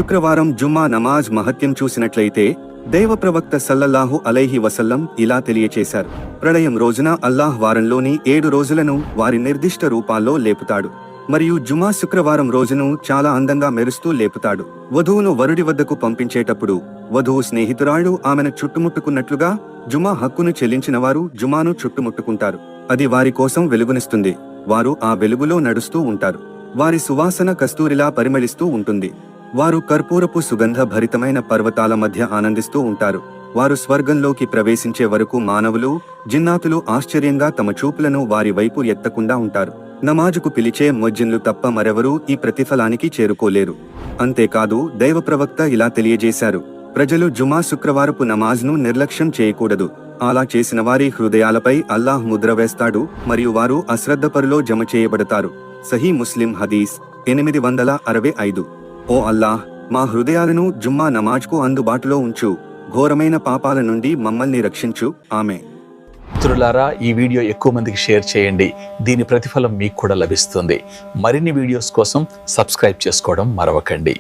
శుక్రవారం జుమ్మా నమాజ్ మహత్యం చూసినట్లయితే దైవ ప్రవక్త సల్లల్లాహు అలైహి వసల్లం ఇలా తెలియచేశారు. ప్రళయం రోజున అల్లాహ్ వారంలోని 7 రోజులను వారి నిర్దిష్ట రూపాల్లో లేపుతాడు మరియు జుమా శుక్రవారం రోజును చాలా అందంగా మెరుస్తూ లేపుతాడు. వధువును వరుడి వద్దకు పంపించేటప్పుడు వధువు స్నేహితురాళ్లు ఆమెను చుట్టుముట్టుకున్నట్లుగా జుమా హక్కును చెల్లించిన వారు జుమాను చుట్టుముట్టుకుంటారు. అది వారి కోసం వెలుగునిస్తుంది. వారు ఆ వెలుగులో నడుస్తూ ఉంటారు. వారి సువాసన కస్తూరిలా పరిమళిస్తూ ఉంటుంది. వారు కర్పూరపు సుగంధ భరితమైన పర్వతాల మధ్య ఆనందిస్తూ ఉంటారు. వారు స్వర్గంలోకి ప్రవేశించే వరకు మానవులు, జిన్నాతులు ఆశ్చర్యంగా తమ చూపులను వారి వైపు ఎత్తకుండా ఉంటారు. నమాజుకు పిలిచే ముజ్జిన్లు తప్ప మరెవరూ ఈ ప్రతిఫలానికి చేరుకోలేరు. అంతేకాదు దైవ ప్రవక్త ఇలా తెలియజేశారు, ప్రజలు జుమా శుక్రవారపు నమాజ్ను నిర్లక్ష్యం చేయకూడదు. అలా చేసిన వారి హృదయాలపై అల్లాహ్ ముద్ర వేస్తాడు మరియు వారు అశ్రద్ధపరులో జమ చేయబడతారు. సహీ ముస్లిం హదీస్ 865. ఓ అల్లాహ్, మా హృదయాలను జుమ్మా నమాజ్కు అందుబాటులో ఉంచు. ఘోరమైన పాపాల నుండి మమ్మల్ని రక్షించు. ఆమేన్. మిత్రులారా, ఈ వీడియో ఎక్కువ మందికి షేర్ చేయండి. దీని ప్రతిఫలం మీకు కూడా లభిస్తుంది. మరిన్ని వీడియోస్ కోసం సబ్స్క్రైబ్ చేసుకోవడం మరవకండి.